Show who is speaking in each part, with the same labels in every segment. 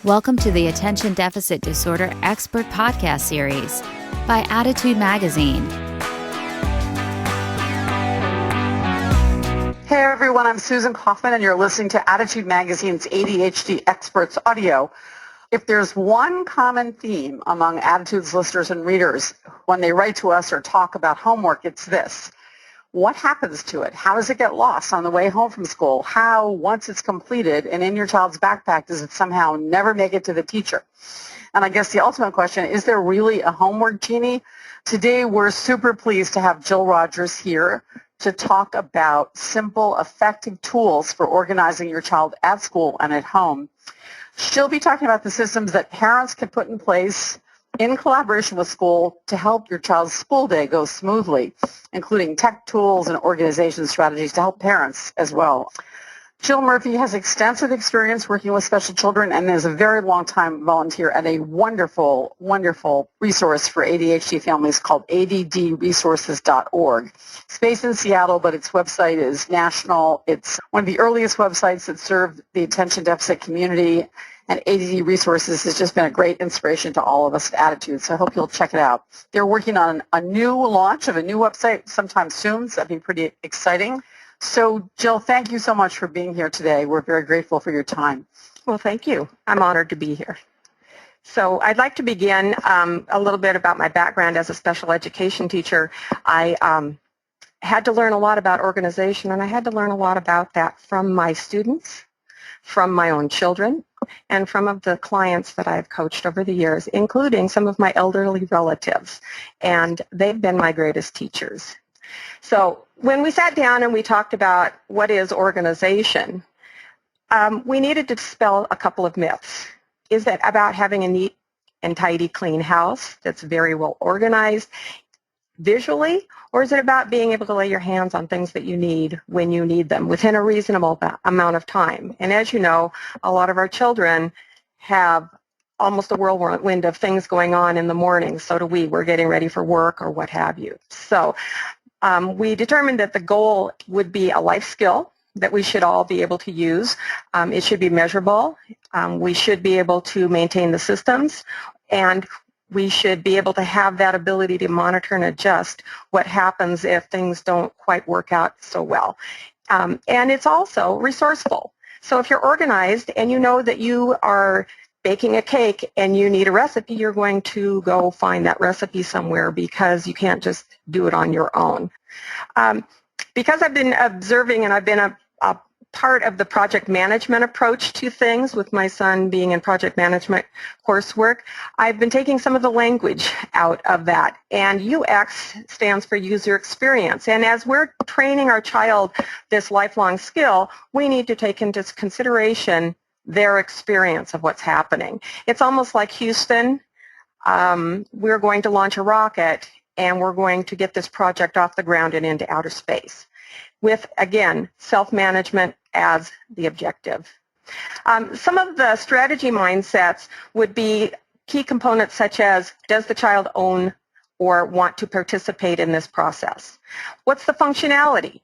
Speaker 1: Welcome to the Attention Deficit Disorder Expert Podcast Series by Attitude Magazine.
Speaker 2: Hey everyone, I'm Susan Kaufman and you're listening to Attitude Magazine's ADHD Experts Audio. If there's one common theme among Attitude's listeners and readers when they write to us or talk about homework, it's this. What happens to it? How does it get lost on the way home from school? How, once it's completed and in your child's backpack, does it somehow never make it to the teacher? And I guess the ultimate question, is there really a homework genie? Today, we're super pleased to have Jill Rogers here to talk about simple, effective tools for organizing your child at school and at home. She'll be talking about the systems that parents can put in place in collaboration with school to help your child's school day go smoothly, including tech tools and organization strategies to help parents as well. Jill Murphy has extensive experience working with special children and is a very long-time volunteer at a wonderful, wonderful resource for ADHD families called addresources.org. It's based in Seattle, but its website is national. It's one of the earliest websites that served the attention deficit community, and ADD Resources has just been a great inspiration to all of us at Attitude, so I hope you'll check it out. They're working on a new launch of a new website sometime soon, so that'd be pretty exciting. So, Jill, thank you so much for being here today. We're very grateful for your time.
Speaker 3: Well, thank you. I'm honored to be here. So I'd like to begin a little bit about my background as a special education teacher. I had to learn a lot about organization, and I had to learn a lot about that from my students, from my own children, and from the clients that I've coached over the years, including some of my elderly relatives. And they've been my greatest teachers. So when we sat down and we talked about what is organization, we needed to dispel a couple of myths. Is it about having a neat and tidy, clean house that's very well organized visually, or is it about being able to lay your hands on things that you need when you need them within a reasonable amount of time? And as you know, a lot of our children have almost a whirlwind of things going on in the morning. So do we. We're getting ready for work or what have you. So we determined that the goal would be a life skill that we should all be able to use. It should be measurable. We should be able to maintain the systems, and we should be able to have that ability to monitor and adjust what happens if things don't quite work out so well. And it's also resourceful. So if you're organized and you know that you are baking a cake and you need a recipe, you're going to go find that recipe somewhere because you can't just do it on your own. Because I've been observing and I've been a part of the project management approach to things, with my son being in project management coursework, I've been taking some of the language out of that. And UX stands for user experience. And as we're training our child this lifelong skill, we need to take into consideration their experience of what's happening. It's almost like Houston. We're going to launch a rocket and we're going to get this project off the ground and into outer space, with, again, self-management as the objective. Some of the strategy mindsets would be key components such as, does the child own or want to participate in this process? What's the functionality?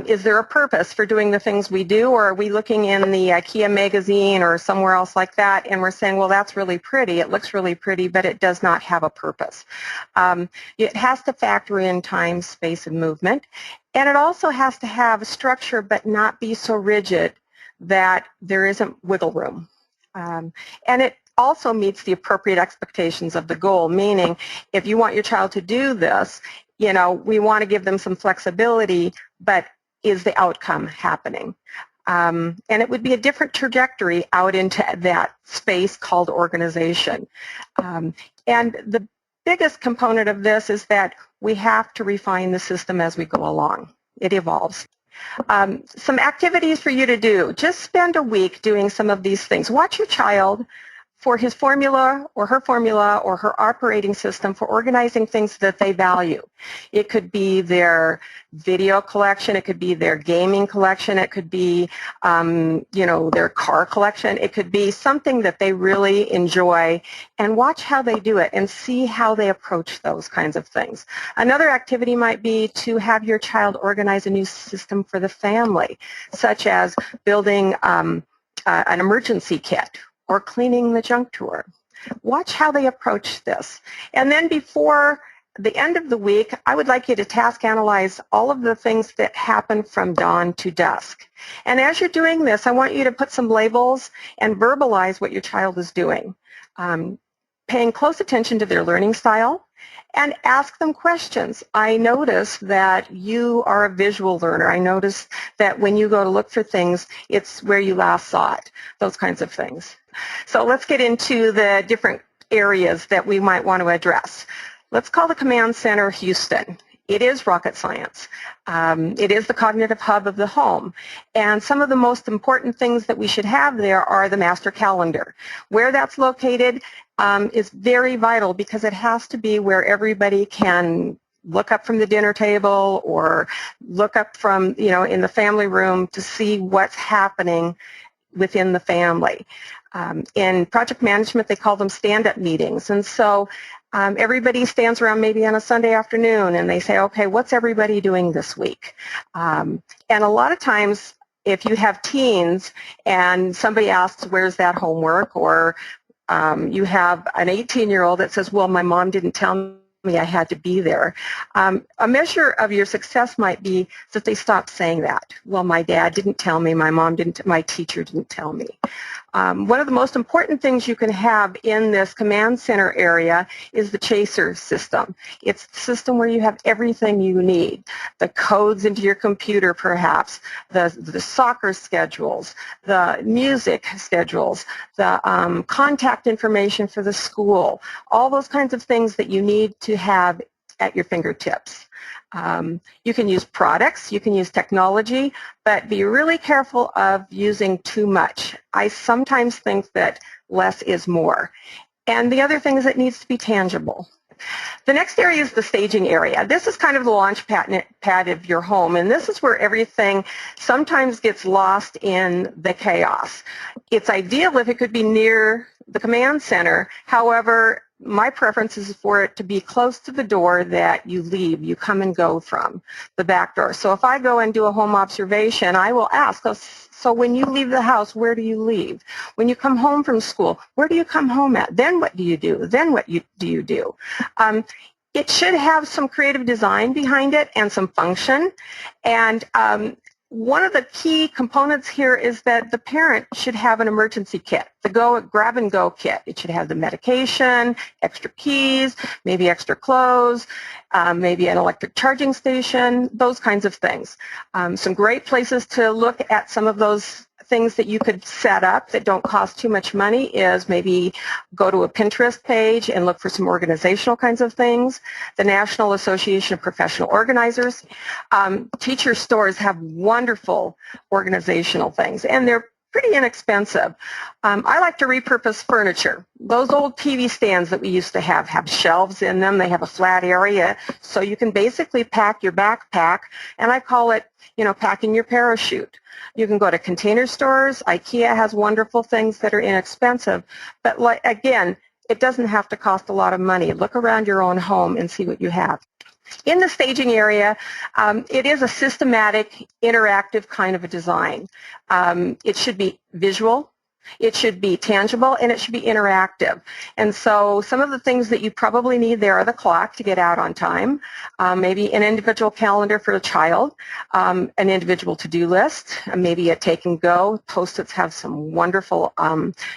Speaker 3: Is there a purpose for doing the things we do, or are we looking in the IKEA magazine or somewhere else like that and we're saying, well, that's really pretty, it looks really pretty, but it does not have a purpose. It has to factor in time, space, and movement. And it also has to have a structure but not be so rigid that there isn't wiggle room. And it also meets the appropriate expectations of the goal, meaning if you want your child to do this, you know, we want to give them some flexibility, but is the outcome happening? And it would be a different trajectory out into that space called organization. And the biggest component of this is that we have to refine the system as we go along. It evolves. Some activities for you to do. Just spend a week doing some of these things. Watch your child for his formula or her operating system for organizing things that they value. It could be their video collection, it could be their gaming collection, it could be their car collection, it could be something that they really enjoy, and watch how they do it and see how they approach those kinds of things. Another activity might be to have your child organize a new system for the family, such as building an emergency kit or cleaning the junk drawer. Watch how they approach this. And then before the end of the week, I would like you to task analyze all of the things that happen from dawn to dusk. And as you're doing this, I want you to put some labels and verbalize what your child is doing. Paying close attention to their learning style, and ask them questions. I notice that you are a visual learner. I notice that when you go to look for things, it's where you last saw it, those kinds of things. So let's get into the different areas that we might want to address. Let's call the command center Houston. It is rocket science. It is the cognitive hub of the home. And some of the most important things that we should have there are the master calendar. Where that's located is very vital because it has to be where everybody can look up from the dinner table or look up from, in the family room to see what's happening within the family. In project management, they call them stand-up meetings. And so everybody stands around maybe on a Sunday afternoon and they say, okay, what's everybody doing this week? And a lot of times, if you have teens and somebody asks, where's that homework? Or you have an 18-year-old that says, well, my mom didn't tell me I had to be there. A measure of your success might be that they stop saying that. Well, my dad didn't tell me, my mom didn't, my teacher didn't tell me. One of the most important things you can have in this command center area is the chaser system. It's the system where you have everything you need. The codes into your computer, perhaps, the soccer schedules, the music schedules, the contact information for the school, all those kinds of things that you need to have at your fingertips. You can use products, you can use technology, but be really careful of using too much. I sometimes think that less is more. And the other thing is it needs to be tangible. The next area is the staging area. This is kind of the launch pad of your home, and this is where everything sometimes gets lost in the chaos. It's ideal if it could be near the command center. However, my preference is for it to be close to the door that you leave, you come and go from, the back door. So if I go and do a home observation, I will ask, so when you leave the house, where do you leave? When you come home from school, where do you come home at? Then what do you do? Then what do you do? It should have some creative design behind it and some function. And one of the key components here is that the parent should have an emergency kit, the grab and go kit. It should have the medication, extra keys, maybe extra clothes, maybe an electric charging station, those kinds of things. Some great places to look at some of those things that you could set up that don't cost too much money is maybe go to a Pinterest page and look for some organizational kinds of things. The National Association of Professional Organizers. Teacher stores have wonderful organizational things, and they're pretty inexpensive. I like to repurpose furniture. Those old TV stands that we used to have shelves in them. They have a flat area, so you can basically pack your backpack, and I call it, packing your parachute. You can go to Container Stores. IKEA has wonderful things that are inexpensive, but again, it doesn't have to cost a lot of money. Look around your own home and see what you have. In the staging area, it is a systematic, interactive kind of a design. It should be visual, it should be tangible, and it should be interactive. And so some of the things that you probably need there are the clock to get out on time, maybe an individual calendar for the child, an individual to-do list, maybe a take and go. Post-its have some wonderful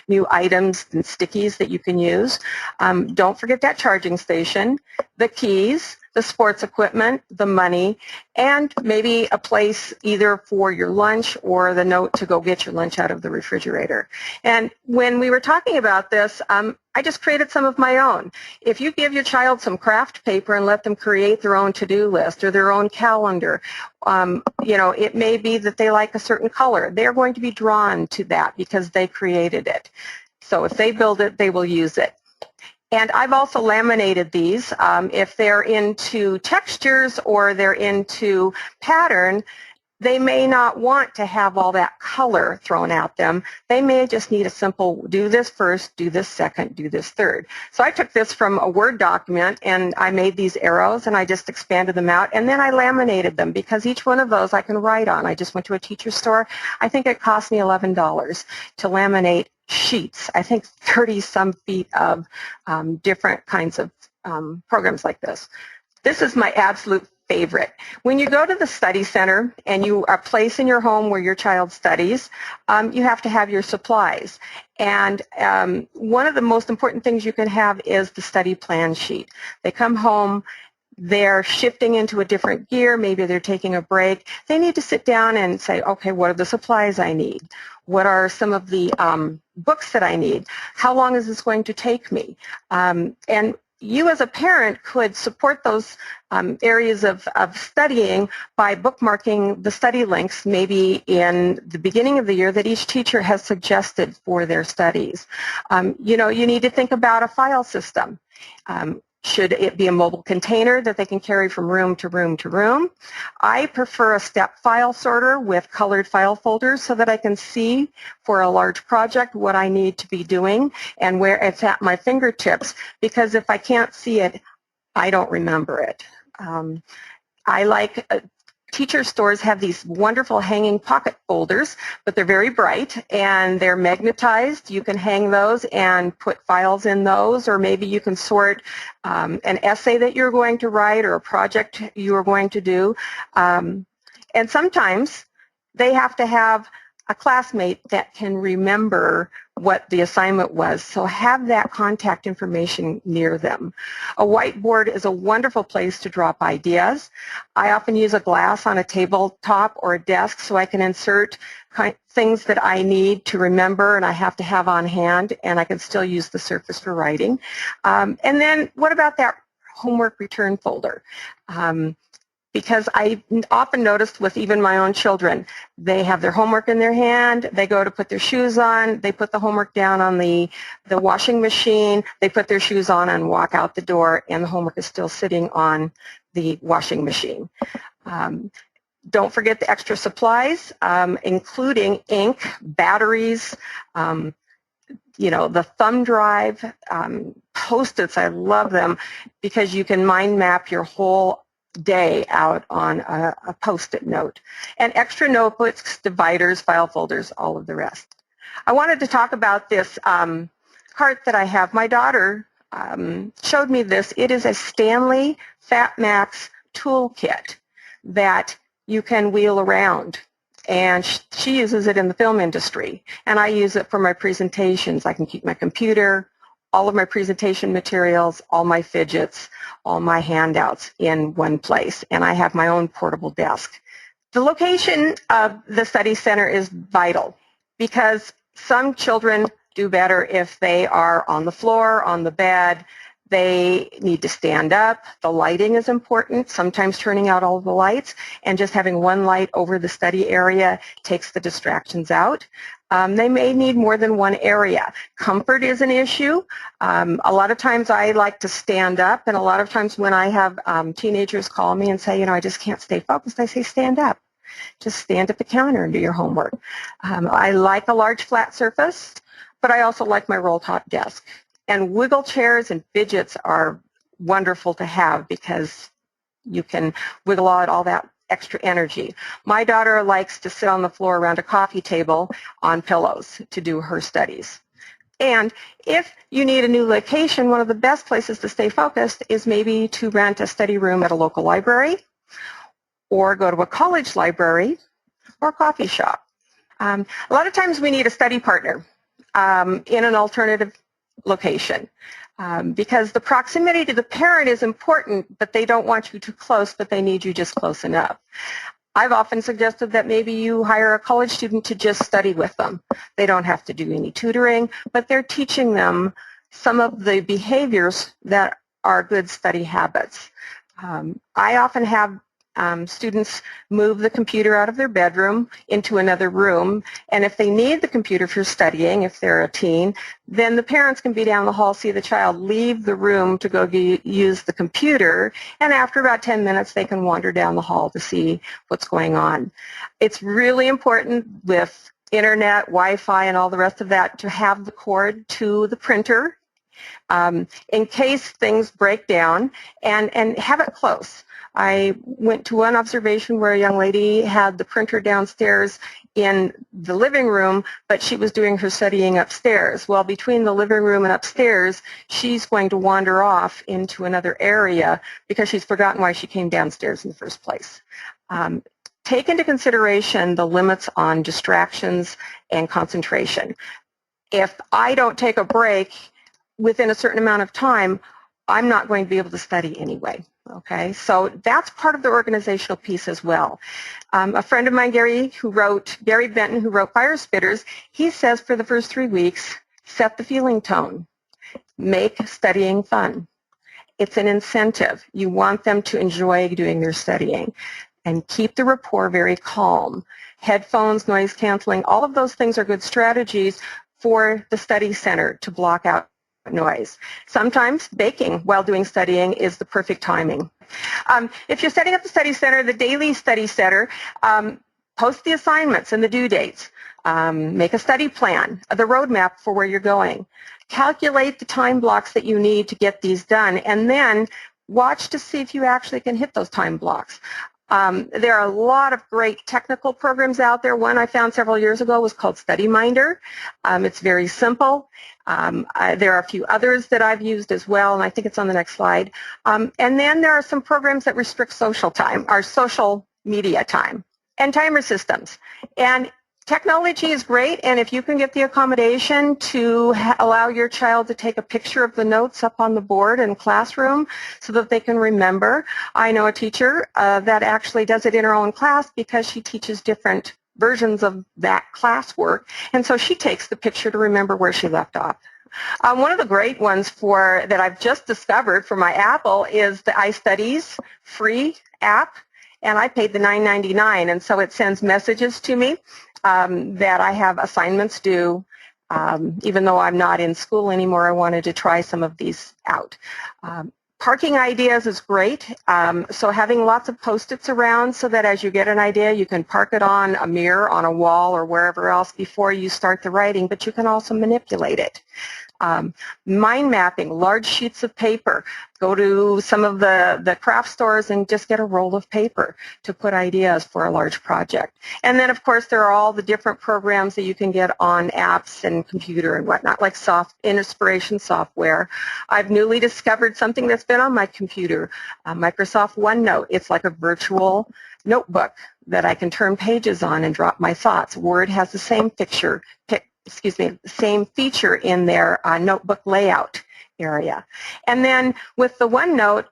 Speaker 3: new items and stickies that you can use. Don't forget that charging station, the keys, the sports equipment, the money, and maybe a place either for your lunch or the note to go get your lunch out of the refrigerator. And when we were talking about this, I just created some of my own. If you give your child some craft paper and let them create their own to-do list or their own calendar, it may be that they like a certain color. They're going to be drawn to that because they created it. So if they build it, they will use it. And I've also laminated these. If they're into textures or they're into pattern, they may not want to have all that color thrown at them. They may just need a simple, do this first, do this second, do this third. So I took this from a Word document and I made these arrows and I just expanded them out and then I laminated them because each one of those I can write on. I just went to a teacher store. I think it cost me $11 to laminate sheets, I think 30-some feet of different kinds of programs like this. This is my absolute favorite. When you go to the study center and you are placed in your home where your child studies, you have to have your supplies. And one of the most important things you can have is the study plan sheet. They come home, they're shifting into a different gear, maybe they're taking a break. They need to sit down and say, okay, what are the supplies I need? What are some of the books that I need? How long is this going to take me? And you as a parent could support those areas of studying by bookmarking the study links maybe in the beginning of the year that each teacher has suggested for their studies. You know, you need to think about a file system. Should it be a mobile container that they can carry from room to room to room? I prefer a step file sorter with colored file folders so that I can see for a large project what I need to be doing and where it's at my fingertips, because if I can't see it, I don't remember it. I like teacher stores have these wonderful hanging pocket folders, but they're very bright and they're magnetized. You can hang those and put files in those, or maybe you can sort an essay that you're going to write or a project you're going to do. And sometimes they have to have a classmate that can remember what the assignment was, so have that contact information near them. A whiteboard is a wonderful place to drop ideas. I often use a glass on a tabletop or a desk so I can insert things that I need to remember and I have to have on hand, and I can still use the surface for writing. And then what about that homework return folder? Because I often noticed with even my own children, they have their homework in their hand, they go to put their shoes on, they put the homework down on the washing machine, they put their shoes on and walk out the door, and the homework is still sitting on the washing machine. Don't forget the extra supplies, including ink, batteries, you know, the thumb drive, Post-its. I love them because you can mind map your whole day out on a Post-it note. And extra notebooks, dividers, file folders, all of the rest. I wanted to talk about this cart that I have. My daughter showed me this. It is a Stanley Fat Max toolkit that you can wheel around. And she uses it in the film industry. And I use it for my presentations. I can keep my computer, all of my presentation materials, all my fidgets, all my handouts in one place. And I have my own portable desk. The location of the study center is vital because some children do better if they are on the floor, on the bed. They need to stand up. The lighting is important, sometimes turning out all the lights, and just having one light over the study area takes the distractions out. They may need more than one area. Comfort is an issue. A lot of times I like to stand up, and a lot of times when I have teenagers call me and say, you know, I just can't stay focused, I say stand up. Just stand at the counter and do your homework. I like a large flat surface, but I also like my roll-top desk. And wiggle chairs and fidgets are wonderful to have because you can wiggle out all that extra energy. My daughter likes to sit on the floor around a coffee table on pillows to do her studies. And if you need a new location, one of the best places to stay focused is maybe to rent a study room at a local library or go to a college library or a coffee shop. A lot of times we need a study partner in an alternative location because the proximity to the parent is important, but they don't want you too close, but they need you just close enough. I've often suggested that maybe you hire a college student to just study with them. They don't have to do any tutoring, but they're teaching them some of the behaviors that are good study habits. I often have students move the computer out of their bedroom into another room, and if they need the computer for studying, if they're a teen, then the parents can be down the hall, see the child, leave the room to go use the computer, and after about 10 minutes they can wander down the hall to see what's going on. It's really important with internet, Wi-Fi, and all the rest of that to have the cord to the printer in case things break down, and have it close. I went to one observation where a young lady had the printer downstairs in the living room, but she was doing her studying upstairs. Well, between the living room and upstairs, she's going to wander off into another area because she's forgotten why she came downstairs in the first place. Take into consideration the limits on distractions and concentration. If I don't take a break within a certain amount of time, I'm not going to be able to study anyway. Okay, so that's part of the organizational piece as well. A friend of mine, Gary Benton, who wrote Fire Spitters, he says for the first 3 weeks, set the feeling tone. Make studying fun. It's an incentive. You want them to enjoy doing their studying. And keep the rapport very calm. Headphones, noise canceling, all of those things are good strategies for the study center to block out noise. Sometimes baking while doing studying is the perfect timing. If you're setting up the study center, the daily study center, post the assignments and the due dates. Make a study plan, the roadmap for where you're going. Calculate the time blocks that you need to get these done, and then watch to see if you actually can hit those time blocks. There are a lot of great technical programs out there. One I found several years ago was called StudyMinder. It's very simple. There are a few others that I've used as well, and I think it's on the next slide. And then there are some programs that restrict social time, or social media time, and timer systems. And technology is great, and if you can get the accommodation to allow your child to take a picture of the notes up on the board in classroom so that they can remember. I know a teacher that actually does it in her own class because she teaches different versions of that classwork, and so she takes the picture to remember where she left off. One of the great ones that I've just discovered for my Apple is the iStudies free app, and I paid the $9.99, and so it sends messages to me that I have assignments due. Even though I'm not in school anymore, I wanted to try some of these out. Parking ideas is great. So having lots of Post-its around so that as you get an idea, you can park it on a mirror, on a wall, or wherever else before you start the writing, but you can also manipulate it. Mind mapping, large sheets of paper. Go to some of the craft stores and just get a roll of paper to put ideas for a large project. And then, of course, there are all the different programs that you can get on apps and computer and whatnot, like inspiration software. I've newly discovered something that's been on my computer, Microsoft OneNote. It's like a virtual notebook that I can turn pages on and drop my thoughts. Word has the same same feature in their notebook layout area. And then with the OneNote,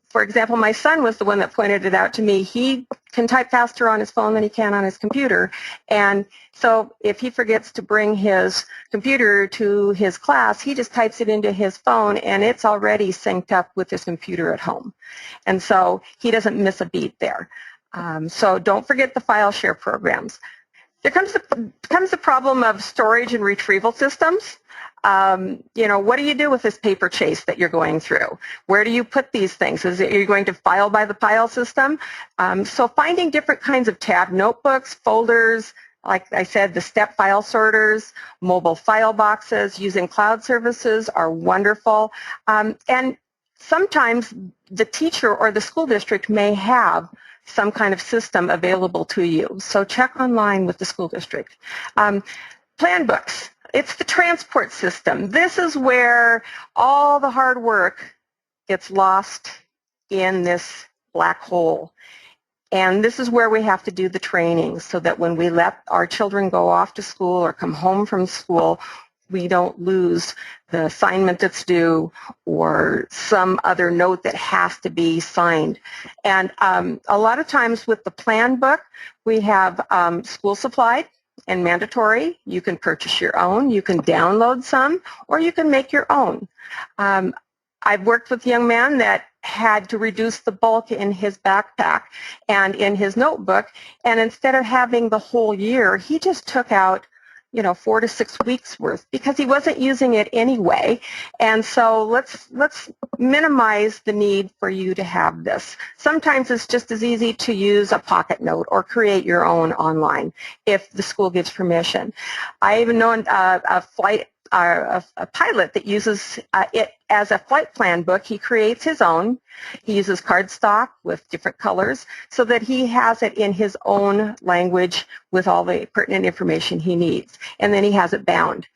Speaker 3: for example, my son was the one that pointed it out to me. He can type faster on his phone than he can on his computer. And so if he forgets to bring his computer to his class, he just types it into his phone, and it's already synced up with his computer at home. And so he doesn't miss a beat there. So don't forget the file share programs. There comes the problem of storage and retrieval systems. What do you do with this paper chase that you're going through? Where do you put these things? Are you going to file by the file system? So finding different kinds of tab notebooks, folders, like I said, the step file sorters, mobile file boxes, using cloud services are wonderful. And sometimes the teacher or the school district may have some kind of system available to you. So check online with the school district. Plan books. It's the transport system. This is where all the hard work gets lost in this black hole. And this is where we have to do the training so that when we let our children go off to school or come home from school, we don't lose the assignment that's due or some other note that has to be signed. And a lot of times with the plan book, we have school supplied and mandatory. You can purchase your own, you can download some, or you can make your own. I've worked with a young man that had to reduce the bulk in his backpack and in his notebook, and instead of having the whole year, he just took out 4 to 6 weeks worth because he wasn't using it anyway. And so let's minimize the need for you to have this. Sometimes it's just as easy to use a pocket note or create your own online if the school gives permission. I even know a flight a pilot that uses it as a flight plan book. He creates his own. He uses cardstock with different colors so that he has it in his own language with all the pertinent information he needs. And then he has it bound.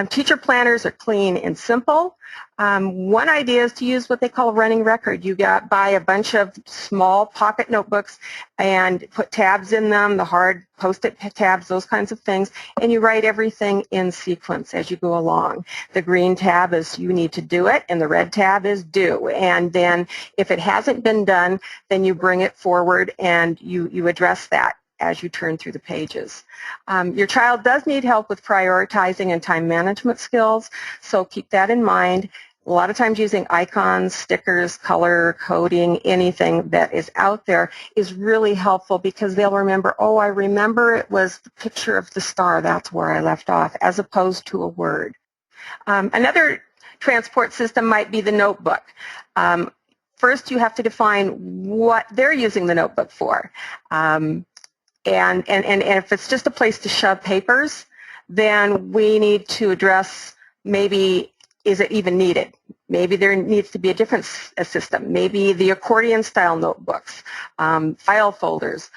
Speaker 3: Teacher planners are clean and simple. One idea is to use what they call a running record. You buy a bunch of small pocket notebooks and put tabs in them, the hard Post-it tabs, those kinds of things, and you write everything in sequence as you go along. The green tab is you need to do it, and the red tab is do. And then if it hasn't been done, then you bring it forward and you address that as you turn through the pages. Your child does need help with prioritizing and time management skills, so keep that in mind. A lot of times using icons, stickers, color, coding, anything that is out there is really helpful because they'll remember, oh, I remember it was the picture of the star, that's where I left off, as opposed to a word. Another transport system might be the notebook. First, you have to define what they're using the notebook for. And if it's just a place to shove papers, then we need to address maybe, is it even needed? Maybe there needs to be a different system. Maybe the accordion style notebooks, file folders.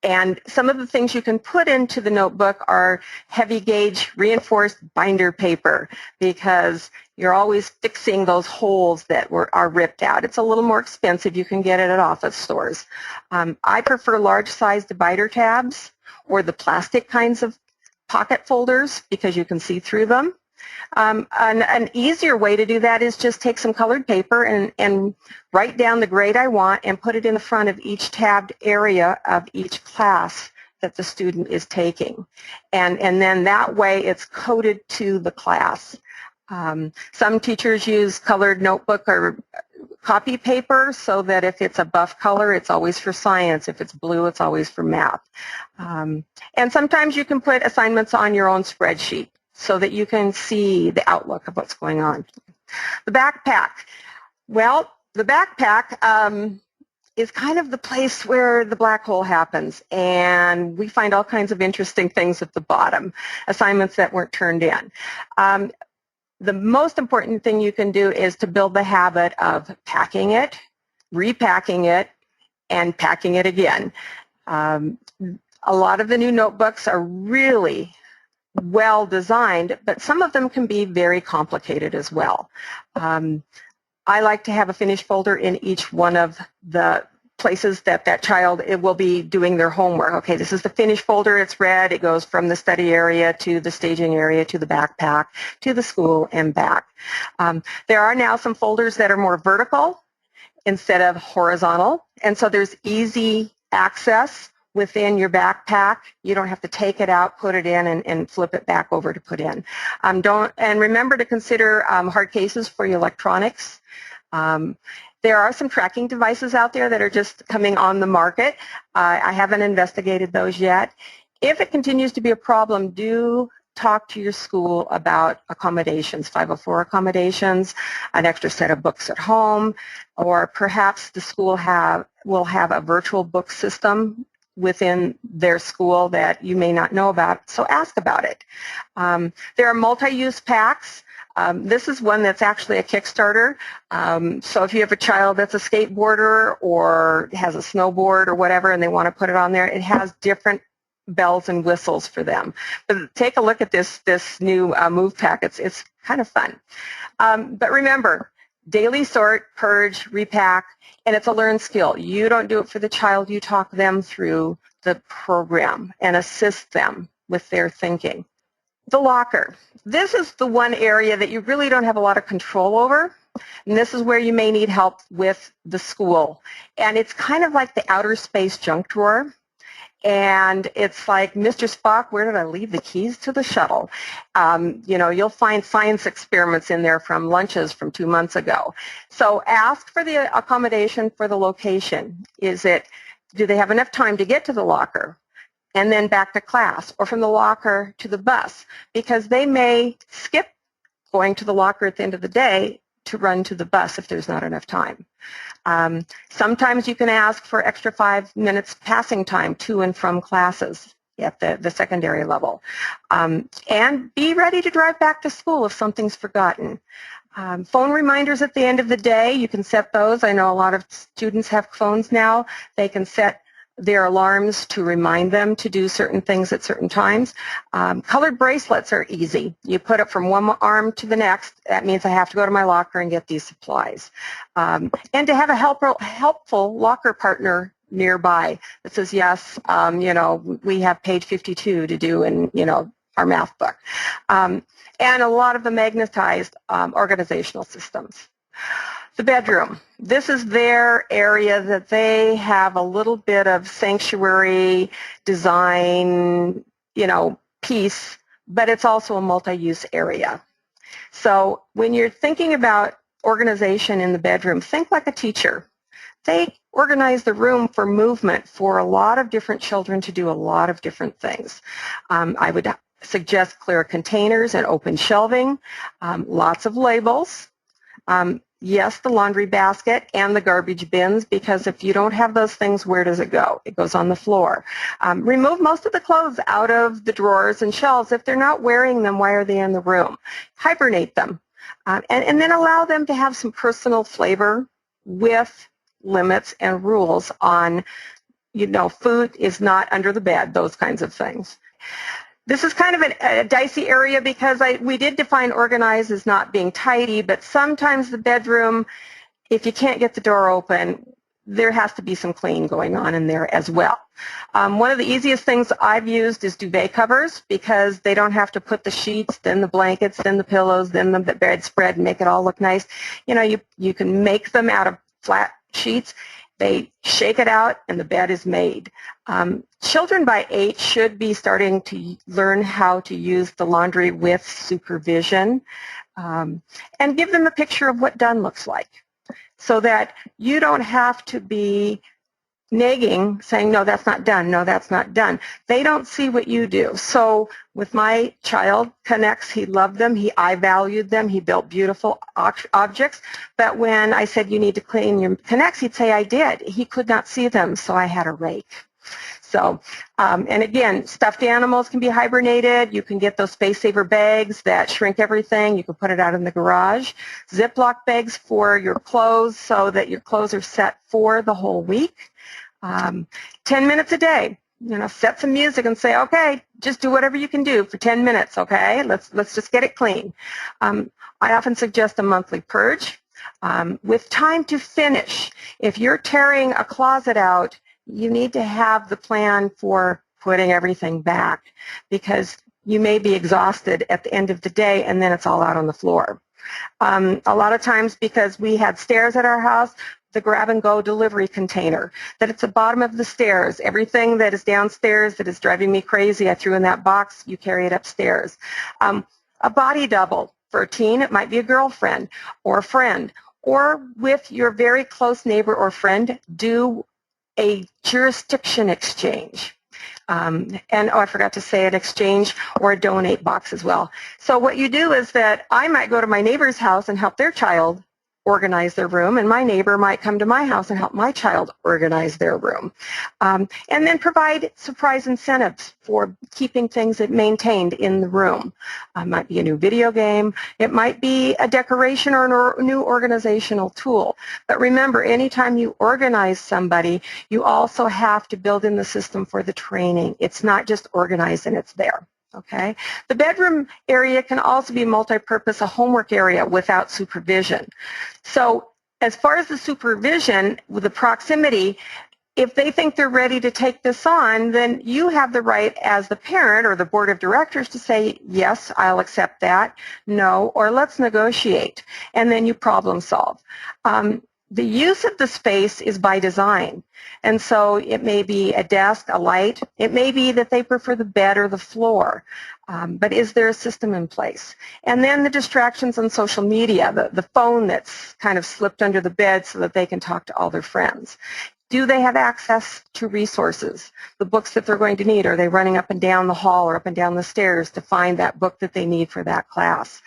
Speaker 3: And some of the things you can put into the notebook are heavy gauge reinforced binder paper because you're always fixing those holes that are ripped out. It's a little more expensive. You can get it at office stores. I prefer large size divider tabs or the plastic kinds of pocket folders because you can see through them. An easier way to do that is just take some colored paper and write down the grade I want and put it in the front of each tabbed area of each class that the student is taking. And then that way it's coded to the class. Some teachers use colored notebook or copy paper so that if it's a buff color, it's always for science. If it's blue, it's always for math. And sometimes you can put assignments on your own spreadsheet so that you can see the outlook of what's going on. The backpack. Well, the backpack is kind of the place where the black hole happens, and we find all kinds of interesting things at the bottom, assignments that weren't turned in. The most important thing you can do is to build the habit of packing it, repacking it, and packing it again. A lot of the new notebooks are really well designed, but some of them can be very complicated as well. I like to have a finish folder in each one of the places that child will be doing their homework. Okay, this is the finish folder, it's red, it goes from the study area to the staging area to the backpack to the school and back. There are now some folders that are more vertical instead of horizontal, and so there's easy access within your backpack. You don't have to take it out, put it in, and flip it back over to put in. And remember to consider hard cases for your electronics. There are some tracking devices out there that are just coming on the market. I haven't investigated those yet. If it continues to be a problem, do talk to your school about accommodations, 504 accommodations, an extra set of books at home, or perhaps the school will have a virtual book system within their school that you may not know about, so ask about it. There are multi-use packs. This is one that's actually a Kickstarter. So if you have a child that's a skateboarder or has a snowboard or whatever and they want to put it on there, it has different bells and whistles for them. But take a look at this new move pack. It's kind of fun. But remember, daily sort, purge, repack, and it's a learned skill. You don't do it for the child. You talk them through the program and assist them with their thinking. The locker. This is the one area that you really don't have a lot of control over, and this is where you may need help with the school. And it's kind of like the outer space junk drawer. And it's like, Mr. Spock, where did I leave the keys to the shuttle? You know, you'll find science experiments in there from lunches from 2 months ago. So ask for the accommodation for the location. Do they have enough time to get to the locker and then back to class, or from the locker to the bus? Because they may skip going to the locker at the end of the day to run to the bus if there's not enough time. Sometimes you can ask for extra 5 minutes passing time to and from classes. at the secondary level. And be ready to drive back to school if something's forgotten. Phone reminders at the end of the day, you can set those. I know a lot of students have phones now. They can set their alarms to remind them to do certain things at certain times. Colored bracelets are easy. You put it from one arm to the next. That means I have to go to my locker and get these supplies. And to have a helpful locker partner nearby that says, yes, we have page 52 to do in, our math book. And a lot of the magnetized organizational systems. The bedroom. This is their area that they have a little bit of sanctuary design, piece, but it's also a multi-use area. So when you're thinking about organization in the bedroom, think like a teacher. They organize the room for movement for a lot of different children to do a lot of different things. I would suggest clear containers and open shelving, lots of labels. Yes, the laundry basket and the garbage bins, because if you don't have those things, where does it go? It goes on the floor. Remove most of the clothes out of the drawers and shelves. If they're not wearing them, why are they in the room? Hibernate them. And then allow them to have some personal flavor with limits and rules on, food is not under the bed, those kinds of things. This is kind of a dicey area because we did define organized as not being tidy, but sometimes the bedroom, if you can't get the door open, there has to be some cleaning going on in there as well. One of the easiest things I've used is duvet covers because they don't have to put the sheets, then the blankets, then the pillows, then the bedspread and make it all look nice. You can make them out of flat sheets. They shake it out and the bed is made. Children by 8 should be starting to learn how to use the laundry with supervision, and give them a picture of what done looks like so that you don't have to be nagging, saying, no, that's not done, no, that's not done. They don't see what you do. So with my child, Connects, he loved them, I valued them, he built beautiful objects, but when I said you need to clean your Connects, he'd say I did. He could not see them, so I had a rake. So, and again, stuffed animals can be hibernated. You can get those space saver bags that shrink everything. You can put it out in the garage. Ziploc bags for your clothes so that your clothes are set for the whole week. 10 minutes a day. Set some music and say, okay, just do whatever you can do for 10 minutes, okay? Let's just get it clean. I often suggest a monthly purge with time to finish. If you're tearing a closet out, you need to have the plan for putting everything back because you may be exhausted at the end of the day and then it's all out on the floor. A lot of times because we had stairs at our house, the grab-and-go delivery container, that it's the bottom of the stairs. Everything that is downstairs that is driving me crazy, I threw in that box, you carry it upstairs. A body double. For a teen, it might be a girlfriend or a friend. Or with your very close neighbor or friend, do a jurisdiction exchange. I forgot to say an exchange or a donate box as well. So what you do is that I might go to my neighbor's house and help their child organize their room, and my neighbor might come to my house and help my child organize their room. And then provide surprise incentives for keeping things maintained in the room. It might be a new video game. It might be a decoration or a new organizational tool. But remember, anytime you organize somebody, you also have to build in the system for the training. It's not just organized and it's there. Okay. The bedroom area can also be multi-purpose, a homework area without supervision. So as far as the supervision, with the proximity, if they think they're ready to take this on, then you have the right as the parent or the board of directors to say, yes, I'll accept that, no, or let's negotiate, and then you problem solve. The use of the space is by design, and so it may be a desk, a light. It may be that they prefer the bed or the floor, but is there a system in place? And then the distractions on social media, the phone that's kind of slipped under the bed so that they can talk to all their friends. Do they have access to resources, the books that they're going to need? Are they running up and down the hall or up and down the stairs to find that book that they need for that class?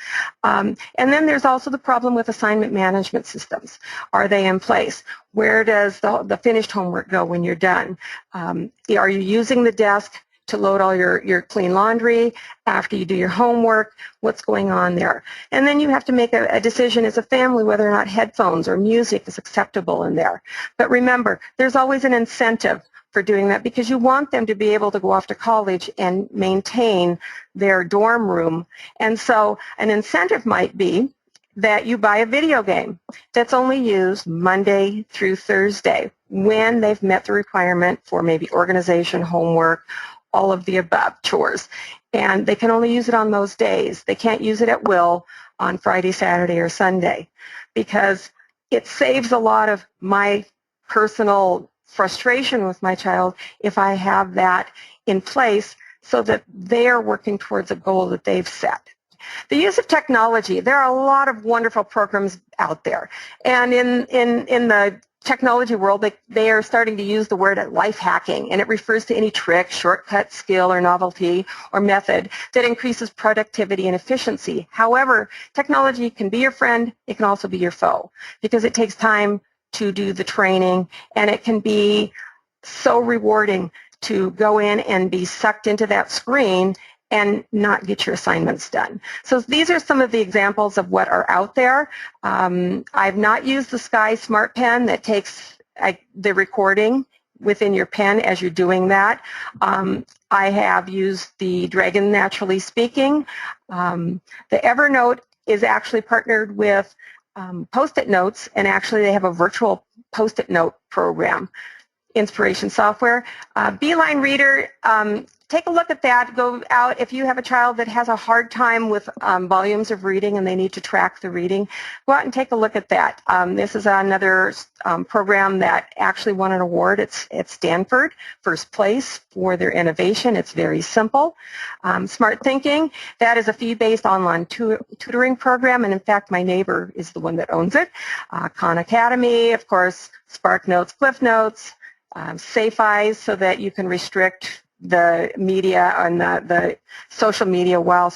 Speaker 3: And then there's also the problem with assignment management systems. Are they in place? Where does the finished homework go when you're done? Are you using the desk to load all your clean laundry, after you do your homework, what's going on there. And then you have to make a decision as a family whether or not headphones or music is acceptable in there. But remember, there's always an incentive for doing that because you want them to be able to go off to college and maintain their dorm room. And so an incentive might be that you buy a video game that's only used Monday through Thursday when they've met the requirement for maybe organization, homework, all of the above chores. And they can only use it on those days. They can't use it at will on Friday, Saturday, or Sunday because it saves a lot of my personal frustration with my child if I have that in place so that they're working towards a goal that they've set. The use of technology, there are a lot of wonderful programs out there. And in the technology world, they are starting to use the word life hacking, and it refers to any trick, shortcut, skill, or novelty or method that increases productivity and efficiency. However, technology can be your friend, it can also be your foe, because it takes time to do the training, and it can be so rewarding to go in and be sucked into that screen and not get your assignments done. So these are some of the examples of what are out there. I've not used the Sky Smart Pen that takes the recording within your pen as you're doing that. I have used the Dragon Naturally Speaking. The Evernote is actually partnered with Post-it Notes, and actually they have a virtual Post-it Note program. Inspiration software. Beeline Reader, take a look at that. Go out if you have a child that has a hard time with volumes of reading and they need to track the reading. Go out and take a look at that. This is another program that actually won an award. It's at Stanford, first place for their innovation. It's very simple. Smart Thinking, that is a fee-based online tutoring program, and in fact my neighbor is the one that owns it. Khan Academy, of course, Spark Notes, Cliff Notes, Safe Eyes, so that you can restrict the media and the social media while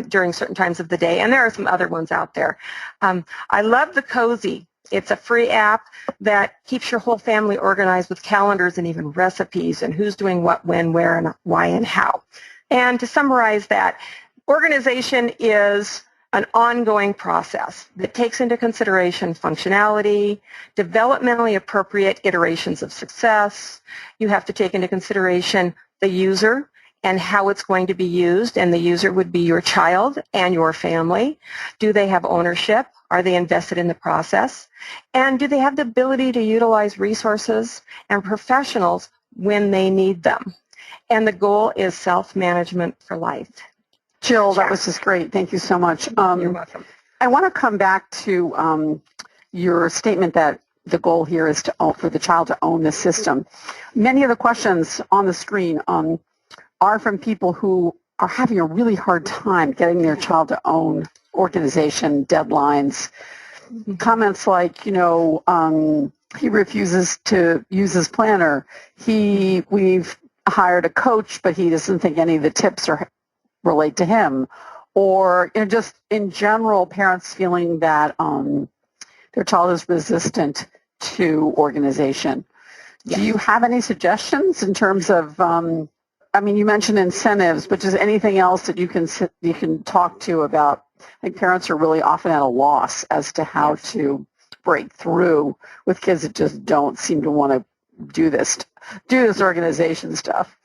Speaker 3: during certain times of the day. And there are some other ones out there. I love the Cozy. It's a free app that keeps your whole family organized with calendars and even recipes and who's doing what, when, where, and why, and how. And to summarize that, organization is an ongoing process that takes into consideration functionality, developmentally appropriate iterations of success. You have to take into consideration the user and how it's going to be used, and the user would be your child and your family. Do they have ownership? Are they invested in the process? And do they have the ability to utilize resources and professionals when they need them? And the goal is self-management for life.
Speaker 2: Jill, that was just great. Thank you so much.
Speaker 3: You're welcome.
Speaker 2: I want to come back to your statement that the goal here is for the child to own the system. Many of the questions on the screen are from people who are having a really hard time getting their child to own organization, deadlines. Comments like, he refuses to use his planner. We've hired a coach, but he doesn't think any of the tips relate to him, or just in general, parents feeling that their child is resistant to organization. Yes. Do you have any suggestions in terms of, you mentioned incentives, but just anything else that you can talk to about? I think parents are really often at a loss as to how to break through with kids that just don't seem to want to do this organization stuff.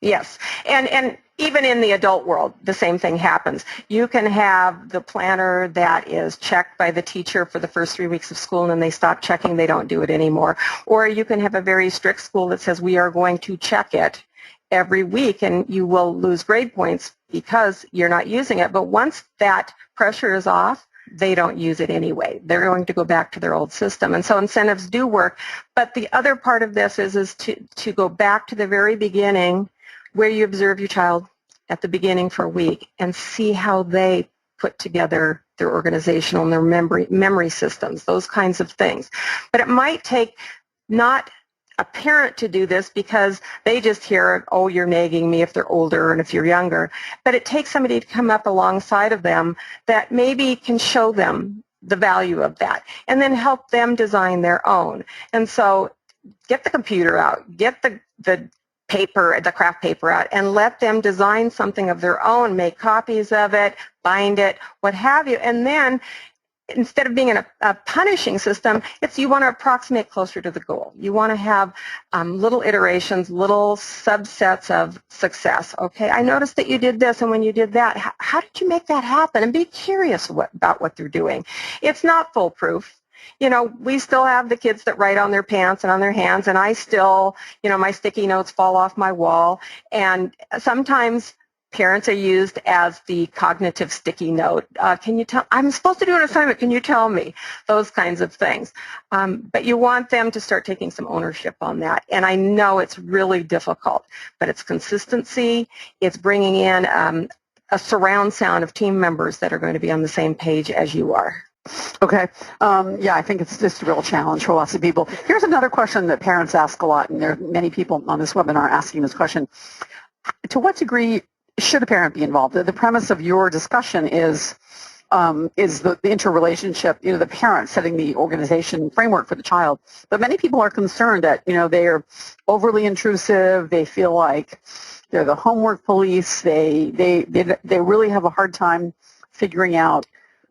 Speaker 3: Yes, and even in the adult world, the same thing happens. You can have the planner that is checked by the teacher for the first 3 weeks of school, and then they stop checking, they don't do it anymore. Or you can have a very strict school that says we are going to check it every week, and you will lose grade points because you're not using it. But once that pressure is off, they don't use it anyway. They're going to go back to their old system. And so incentives do work. But the other part of this is to go back to the very beginning, where you observe your child at the beginning for a week and see how they put together their organizational and their memory systems, those kinds of things. But it might take not a parent to do this because they just hear, oh, you're nagging me if they're older and if you're younger. But it takes somebody to come up alongside of them that maybe can show them the value of that and then help them design their own. And so get the computer out, get the paper, the craft paper out, and let them design something of their own, make copies of it, bind it, what have you. And then instead of being in a punishing system, you want to approximate closer to the goal. You want to have little iterations, little subsets of success. Okay, I noticed that you did this, and when you did that, how did you make that happen? And be curious about what they're doing. It's not foolproof. You know, we still have the kids that write on their pants and on their hands, and I still, you know, my sticky notes fall off my wall, and sometimes parents are used as the cognitive sticky note. Can you tell, I'm supposed to do an assignment, can you tell me? Those kinds of things. But you want them to start taking some ownership on that. And I know it's really difficult, but it's consistency, it's bringing in a surround sound of team members that are going to be on the same page as you are.
Speaker 2: Okay. Yeah, I think it's just a real challenge for lots of people. Here's another question that parents ask a lot, and there are many people on this webinar asking this question. To what degree should a parent be involved? The premise of your discussion is the interrelationship, you know, the parent setting the organization framework for the child. But many people are concerned that, you know, they are overly intrusive. They feel like they're the homework police. They really have a hard time figuring out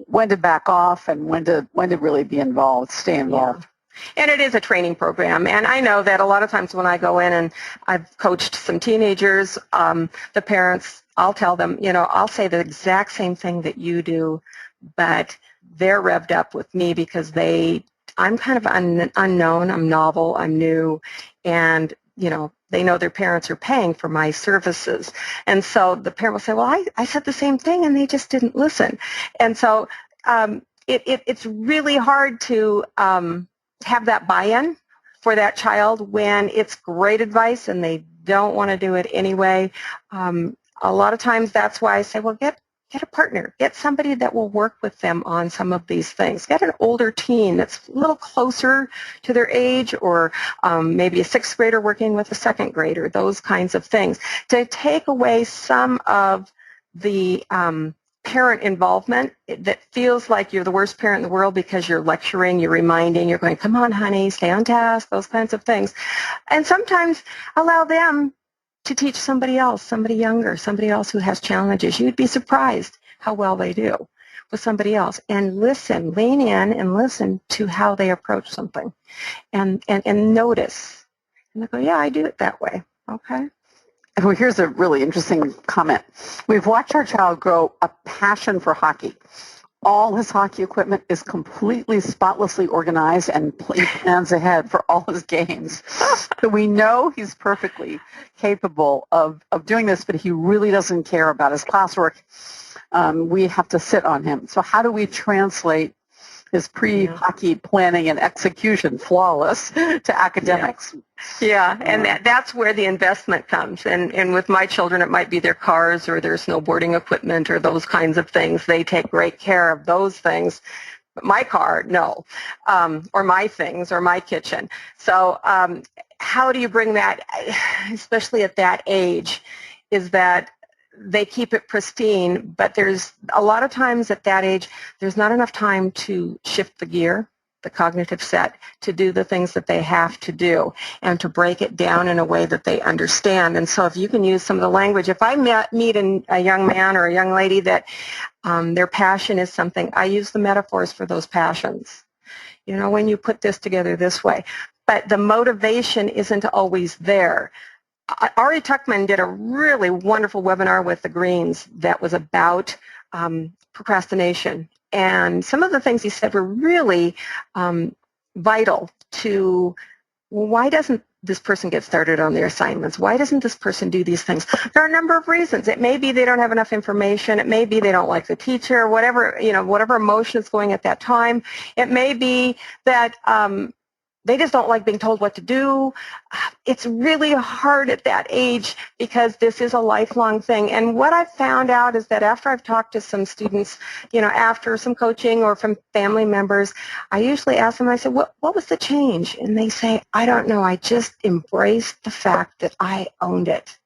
Speaker 2: when to back off and when to really be involved, stay involved.
Speaker 3: Yeah. And it is a training program, and I know that a lot of times when I go in and I've coached some teenagers, the parents, I'll tell them, you know, I'll say the exact same thing that you do, but they're revved up with me because I'm kind of unknown, I'm novel, I'm new, and, you know, they know their parents are paying for my services. And so the parent will say, well, I said the same thing and they just didn't listen. And so it's really hard to have that buy-in for that child when it's great advice and they don't want to do it anyway. A lot of times that's why I say, well, get a partner. Get somebody that will work with them on some of these things. Get an older teen that's a little closer to their age, or maybe a sixth grader working with a second grader, those kinds of things, to take away some of the parent involvement that feels like you're the worst parent in the world because you're lecturing, you're reminding, you're going, come on, honey, stay on task, those kinds of things. And sometimes allow them to teach somebody else, somebody younger, somebody else who has challenges. You'd be surprised how well they do with somebody else. And listen, lean in and listen to how they approach something and notice. And they go, yeah, I do it that way. Okay.
Speaker 2: Well, here's a really interesting comment. We've watched our child grow a passion for hockey. All his hockey equipment is completely spotlessly organized and he plans ahead for all his games. So we know he's perfectly capable of doing this, but he really doesn't care about his classwork. We have to sit on him. So how do we translate his pre-hockey planning and execution, flawless, to academics?
Speaker 3: Yeah, and that's where the investment comes. And with my children, it might be their cars or their snowboarding equipment or those kinds of things. They take great care of those things. But my car, no, or my things, or my kitchen. So how do you bring that, especially at that age, is that they keep it pristine, but there's a lot of times at that age, there's not enough time to shift the gear, the cognitive set, to do the things that they have to do and to break it down in a way that they understand. And so if you can use some of the language, if I meet a young man or a young lady that their passion is something, I use the metaphors for those passions. You know, when you put this together this way, but the motivation isn't always there. Ari Tuckman did a really wonderful webinar with the Greens that was about procrastination. And some of the things he said were really vital to, well, why doesn't this person get started on their assignments? Why doesn't this person do these things? There are a number of reasons. It may be they don't have enough information. It may be they don't like the teacher, whatever, you know, whatever emotion is going at that time. It may be that they just don't like being told what to do. It's really hard at that age because this is a lifelong thing. And what I've found out is that after I've talked to some students, you know, after some coaching or from family members, I usually ask them, I said, what was the change? And they say, I don't know. I just embraced the fact that I owned it.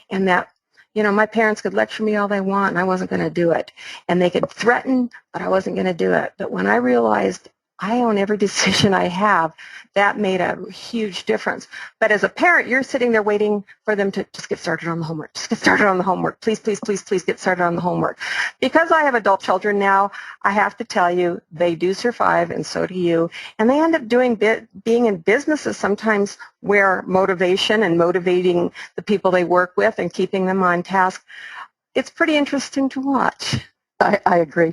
Speaker 3: And that, you know, my parents could lecture me all they want and I wasn't going to do it. And they could threaten, but I wasn't going to do it. But when I realized I own every decision I have. That made a huge difference. But as a parent, you're sitting there waiting for them to just get started on the homework. Just get started on the homework. Please, please, please, please get started on the homework. Because I have adult children now, I have to tell you, they do survive, and so do you. And they end up being in businesses sometimes where motivation and motivating the people they work with and keeping them on task, it's pretty interesting to watch.
Speaker 2: I agree.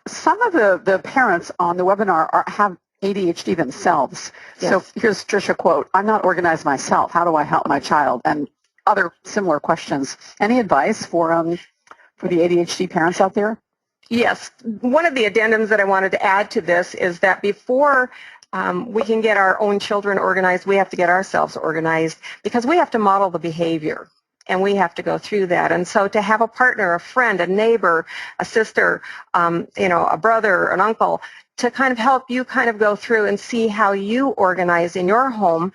Speaker 2: Some of the parents on the webinar have ADHD themselves.
Speaker 3: Yes.
Speaker 2: So here's Tricia quote, "I'm not organized myself. How do I help my child?" And other similar questions. Any advice for the ADHD parents out there?
Speaker 3: Yes. One of the addendums that I wanted to add to this is that before we can get our own children organized, we have to get ourselves organized, because we have to model the behavior. And we have to go through that. And so to have a partner, a friend, a neighbor, a sister, a brother, an uncle, to kind of help you kind of go through and see how you organize in your home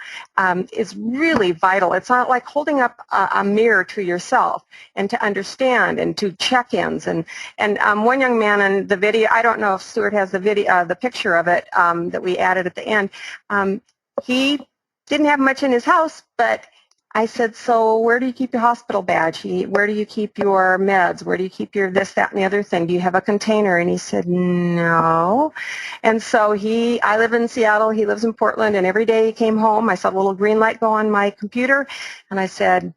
Speaker 3: is really vital. It's not like holding up a mirror to yourself, and to understand and to check-ins. And one young man in the video, I don't know if Stuart has the video, the picture of it that we added at the end. He didn't have much in his house, but I said, "So where do you keep your hospital badge? Where do you keep your meds? Where do you keep your this, that, and the other thing? Do you have a container?" And he said, "No." And so I live in Seattle, he lives in Portland, and every day he came home, I saw the little green light go on my computer, and I said,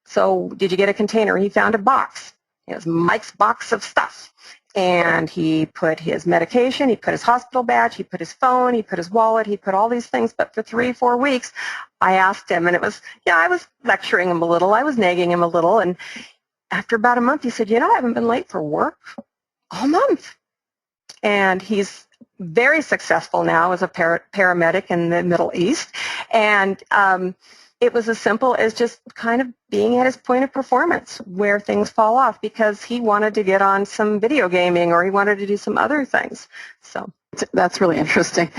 Speaker 3: "So did you get a container?" He found a box. It was Mike's box of stuff. And he put his medication, he put his hospital badge, he put his phone, he put his wallet, he put all these things. But for 3-4 weeks, I asked him, and it was, I was lecturing him a little, I was nagging him a little, and after about a month, he said, "I haven't been late for work all month." And he's very successful now as a paramedic in the Middle East. And it was as simple as just kind of being at his point of performance where things fall off, because he wanted to get on some video gaming, or he wanted to do some other things. So
Speaker 2: that's really interesting.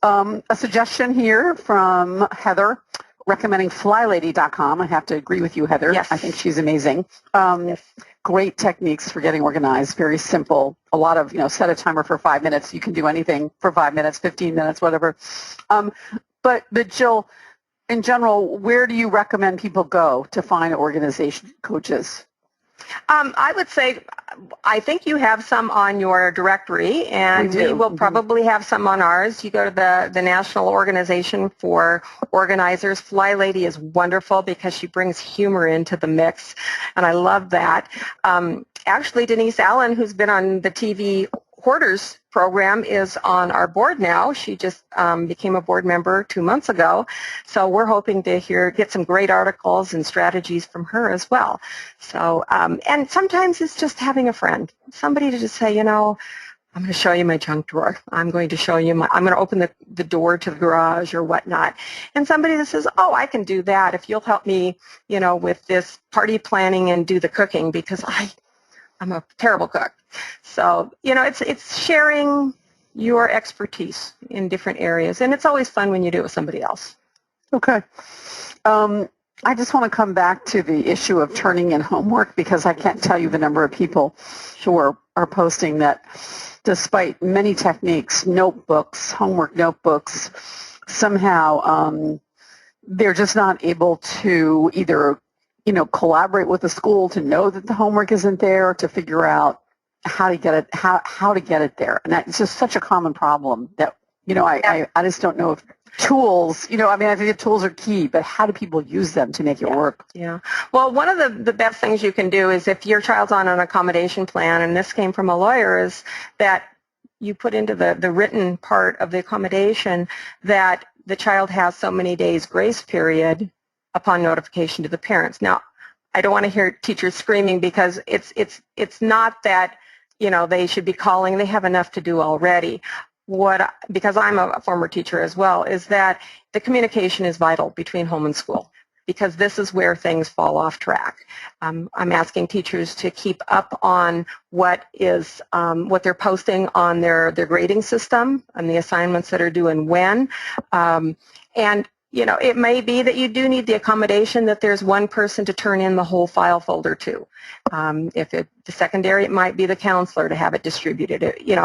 Speaker 2: A suggestion here from Heather, recommending flylady.com. I have to agree with you, Heather.
Speaker 3: Yes.
Speaker 2: I think she's amazing. Yes. Great techniques for getting organized, very simple. A lot of, set a timer for 5 minutes. You can do anything for 5 minutes, 15 minutes, whatever. But Jill, in general, where do you recommend people go to find organization coaches?
Speaker 3: I would say, I think you have some on your directory, and we will probably have some on ours. You go to the National Organization for Organizers. Fly Lady is wonderful because she brings humor into the mix, and I love that. Actually, Denise Allen, who's been on the TV Hoarders program, is on our board now. She just became a board member 2 months ago. So we're hoping to get some great articles and strategies from her as well. So, and sometimes it's just having a friend, somebody to just say, I'm going to show you my junk drawer. I'm going to show you I'm going to open the door to the garage or whatnot. And somebody that says, "Oh, I can do that if you'll help me, with this party planning and do the cooking, because I'm a terrible cook." So, it's sharing your expertise in different areas, and it's always fun when you do it with somebody else.
Speaker 2: Okay. I just want to come back to the issue of turning in homework, because I can't tell you the number of people who are posting that despite many techniques, notebooks, homework notebooks, somehow they're just not able to either collaborate with the school to know that the homework isn't there, to figure out how to get it, how to get it there. And that's just such a common problem that, I just don't know if tools, I think the tools are key, but how do people use them to make it work?
Speaker 3: Yeah. Well, one of the best things you can do is, if your child's on an accommodation plan, and this came from a lawyer, is that you put into the written part of the accommodation that the child has so many days grace period upon notification to the parents. Now, I don't want to hear teachers screaming, because it's not that, they should be calling. They have enough to do already. Because I'm a former teacher as well, is that the communication is vital between home and school, because this is where things fall off track. I'm asking teachers to keep up on what they're posting on their grading system and the assignments that are due and when. And it may be that you do need the accommodation that there's one person to turn in the whole file folder to. If it's the secondary, it might be the counselor to have it distributed,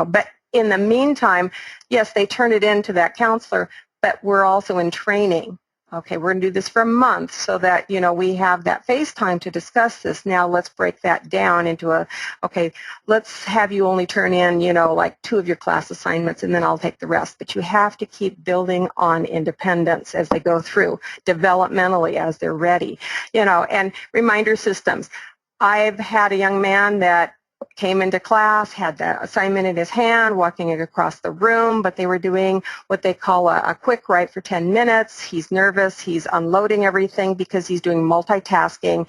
Speaker 3: but in the meantime, yes, they turn it in to that counselor, but we're also in training. Okay, we're going to do this for a month so that, we have that FaceTime to discuss this. Now let's break that down into okay, let's have you only turn in, like 2 of your class assignments and then I'll take the rest. But you have to keep building on independence as they go through, developmentally as they're ready, and reminder systems. I've had a young man that came into class, had the assignment in his hand, walking across the room, but they were doing what they call a quick write for 10 minutes. He's nervous. He's unloading everything because he's doing multitasking,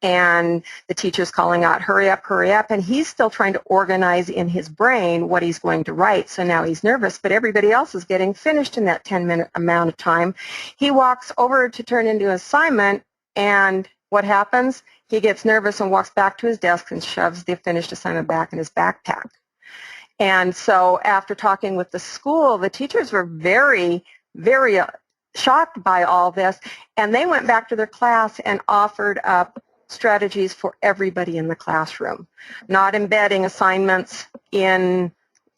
Speaker 3: and the teacher's calling out, hurry up, and he's still trying to organize in his brain what he's going to write. So now he's nervous, but everybody else is getting finished in that 10-minute amount of time. He walks over to turn into an assignment, and what happens? He gets nervous and walks back to his desk and shoves the finished assignment back in his backpack. And so after talking with the school, the teachers were very, very shocked by all this, and they went back to their class and offered up strategies for everybody in the classroom, not embedding assignments in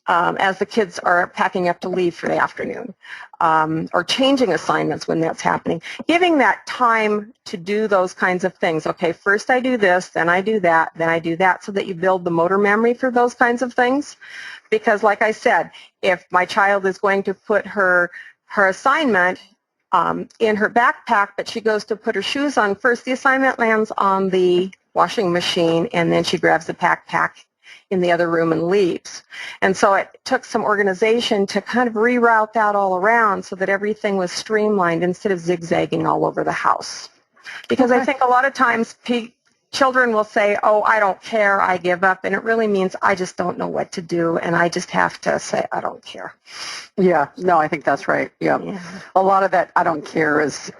Speaker 3: as the kids are packing up to leave for the afternoon, or changing assignments when that's happening, giving that time to do those kinds of things. Okay, first I do this, then I do that, then I do that, so that you build the motor memory for those kinds of things. Because like I said, if my child is going to put her assignment in her backpack, but she goes to put her shoes on first, the assignment lands on the washing machine, and then she grabs the backpack in the other room and leaves. And so it took some organization to kind of reroute that all around so that everything was streamlined instead of zigzagging all over the house. Because I think a lot of times children will say, oh, I don't care, I give up, and it really means I just don't know what to do, and I just have to say I don't care.
Speaker 2: Yeah, no, I think that's right. Yeah. A lot of that I don't care is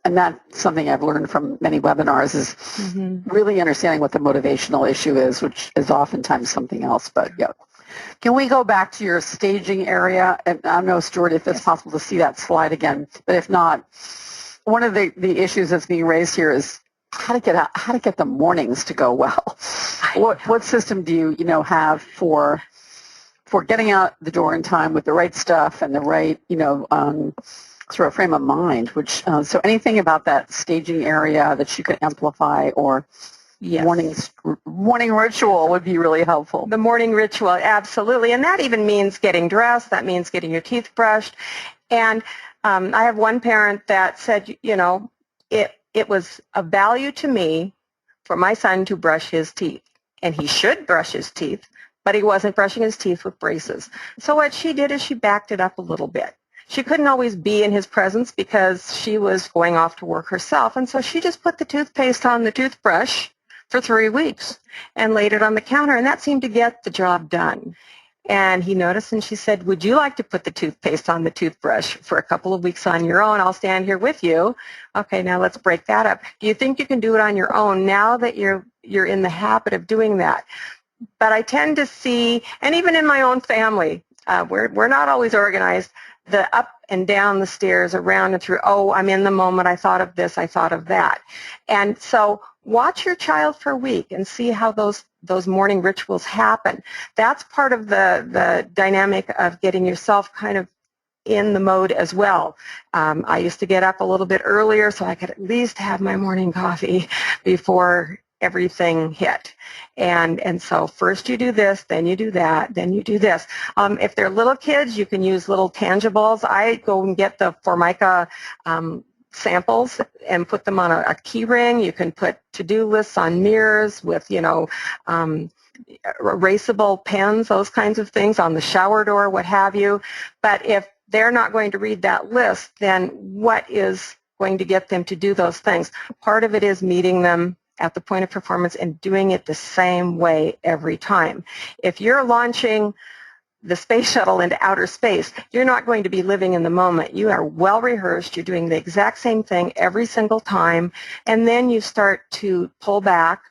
Speaker 2: and that's something I've learned from many webinars, is really understanding what the motivational issue is, which is oftentimes something else. But yeah. Can we go back to your staging area? And I don't know, Stuart, if it's possible to see that slide again. But if not, one of the issues that's being raised here is how to get the mornings to go well. What system do you have for getting out the door in time with the right stuff and the right sort of frame of mind, which so anything about that staging area that you could amplify, or morning ritual would be really helpful.
Speaker 3: The morning ritual, absolutely. And that even means getting dressed. That means getting your teeth brushed. And I have one parent that said, it was a value to me for my son to brush his teeth. And he should brush his teeth, but he wasn't brushing his teeth with braces. So what she did is she backed it up a little bit. She couldn't always be in his presence because she was going off to work herself. And so she just put the toothpaste on the toothbrush for 3 weeks and laid it on the counter, and that seemed to get the job done. And he noticed, and she said, would you like to put the toothpaste on the toothbrush for a couple of weeks on your own? I'll stand here with you. Okay, now let's break that up. Do you think you can do it on your own now that you're in the habit of doing that? But I tend to see, and even in my own family, we're not always organized, the up and down the stairs, around and through, oh, I'm in the moment, I thought of this, I thought of that. And so watch your child for a week and see how those morning rituals happen. That's part of the dynamic of getting yourself kind of in the mode as well. I used to get up a little bit earlier so I could at least have my morning coffee before everything hit. And so first you do this, then you do that, then you do this. If they're little kids, you can use little tangibles. I go and get the Formica samples and put them on a key ring. You can put to-do lists on mirrors with, erasable pens, those kinds of things, on the shower door, what have you. But if they're not going to read that list, then what is going to get them to do those things? Part of it is meeting them at the point of performance and doing it the same way every time. If you're launching the space shuttle into outer space, you're not going to be living in the moment. You are well rehearsed. You're doing the exact same thing every single time, and then you start to pull back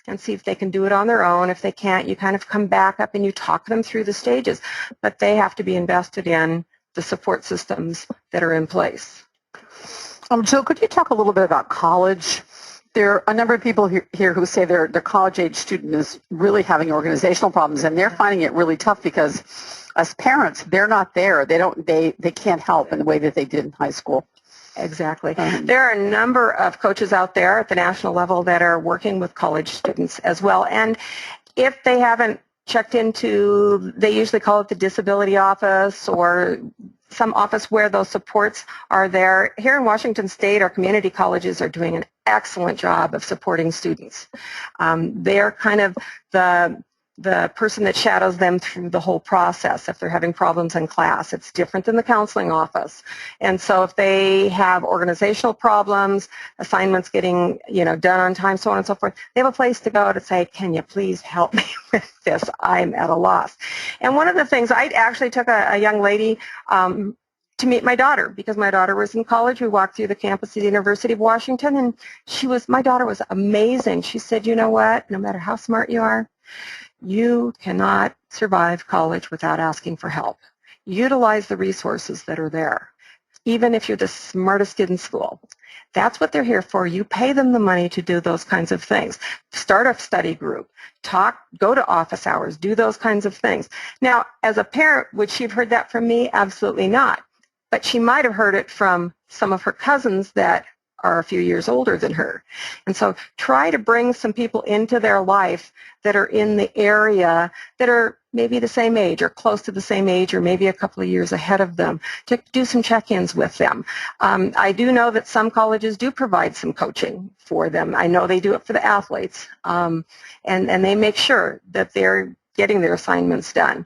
Speaker 3: and see if they can do it on their own. If they can't, you kind of come back up and you talk them through the stages, but they have to be invested in the support systems that are in place.
Speaker 2: Jill, could you talk a little bit about college? There are a number of people here who say their college-age student is really having organizational problems, and they're finding it really tough because as parents, they're not there. They can't help in the way that they did in high school.
Speaker 3: Exactly. There are a number of coaches out there at the national level that are working with college students as well. And if they haven't checked into, they usually call it the disability office or some office where those supports are there. Here in Washington State, our community colleges are doing an excellent job of supporting students. They're kind of the person that shadows them through the whole process if they're having problems in class. It's different than the counseling office. And so if they have organizational problems, assignments getting done on time, so on and so forth, they have a place to go to say, can you please help me with this? I'm at a loss. And one of the things, I actually took a young lady to meet my daughter because my daughter was in college. We walked through the campus of the University of Washington, and my daughter was amazing. She said, you know what, no matter how smart you are, you cannot survive college without asking for help. Utilize the resources that are there, even if you're the smartest kid in school. That's what they're here for. You pay them the money to do those kinds of things. Start a study group, go to office hours, do those kinds of things. Now, as a parent, would she have heard that from me? Absolutely not. But she might have heard it from some of her cousins that are a few years older than her. And so try to bring some people into their life that are in the area that are maybe the same age or close to the same age or maybe a couple of years ahead of them to do some check-ins with them. I do know that some colleges do provide some coaching for them. I know they do it for the athletes, and they make sure that they're getting their assignments done.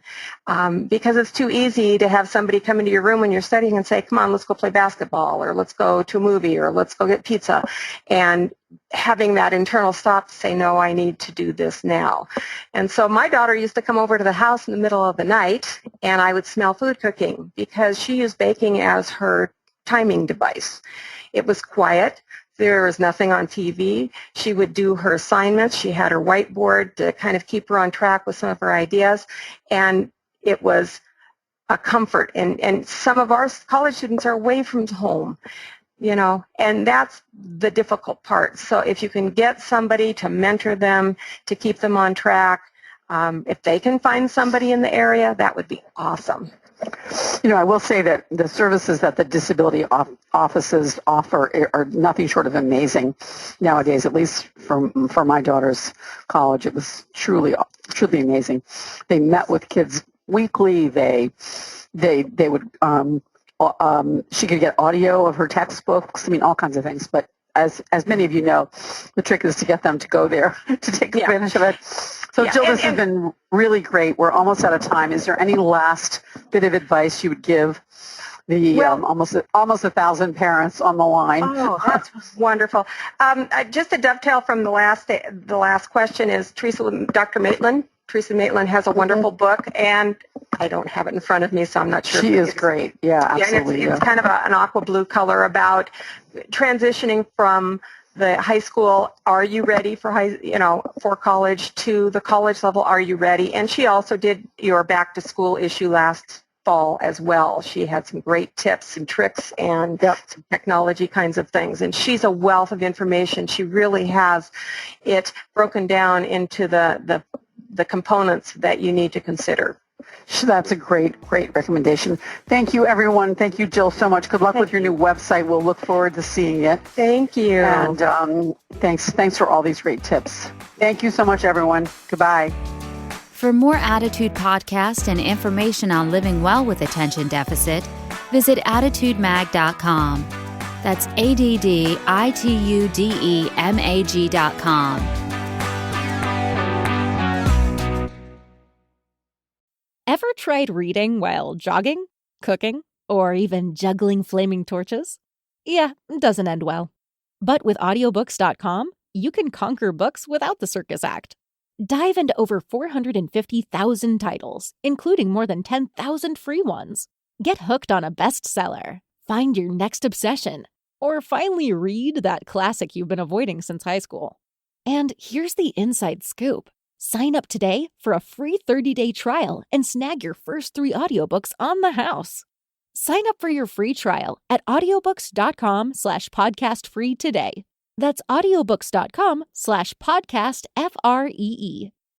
Speaker 3: Because it's too easy to have somebody come into your room when you're studying and say, come on, let's go play basketball, or let's go to a movie, or let's go get pizza. And having that internal stop to say, no, I need to do this now. And so my daughter used to come over to the house in the middle of the night, and I would smell food cooking because she used baking as her timing device. It was quiet. There was nothing on TV. She would do her assignments. She had her whiteboard to kind of keep her on track with some of her ideas. And it was a comfort. And some of our college students are away from home, and that's the difficult part. So if you can get somebody to mentor them, to keep them on track, if they can find somebody in the area, that would be awesome.
Speaker 2: I will say that the services that the disability offices offer are nothing short of amazing nowadays, at least for my daughter's college. It was truly amazing. They met with kids weekly. They would, she could get audio of her textbooks, all kinds of things. But as many of you know, the trick is to get them to go there to take advantage of it. So, Jill, this has been really great. We're almost out of time. Is there any last bit of advice you would give the almost 1,000 parents on the line?
Speaker 3: Oh, that's wonderful. Just to dovetail from the last question is Dr. Maitland. Teresa Maitland has a wonderful book, and I don't have it in front of me, so I'm not sure.
Speaker 2: She is great. Yeah, absolutely.
Speaker 3: And it's kind of an aqua blue color about transitioning from the high school, are you ready for for college, to the college level, are you ready? And she also did your back to school issue last fall as well. She had some great tips and tricks and some technology kinds of things. And she's a wealth of information. She really has it broken down into the components that you need to consider.
Speaker 2: So that's a great recommendation. Thank you, everyone. Thank you, Jill, so much. Good luck with your new website. We'll look forward to seeing it.
Speaker 3: Thank you.
Speaker 2: And thanks for all these great tips. Thank you so much, everyone. Goodbye.
Speaker 1: For more Attitude podcasts and information on living well with attention deficit, visit attitudemag.com. That's ADDITUDEMAG.com.
Speaker 4: Ever tried reading while jogging, cooking, or even juggling flaming torches? Yeah, it doesn't end well. But with audiobooks.com, you can conquer books without the circus act. Dive into over 450,000 titles, including more than 10,000 free ones. Get hooked on a bestseller, find your next obsession, or finally read that classic you've been avoiding since high school. And here's the inside scoop. Sign up today for a free 30-day trial and snag your first 3 audiobooks on the house. Sign up for your free trial at audiobooks.com/podcastfree today. That's audiobooks.com/podcastfree.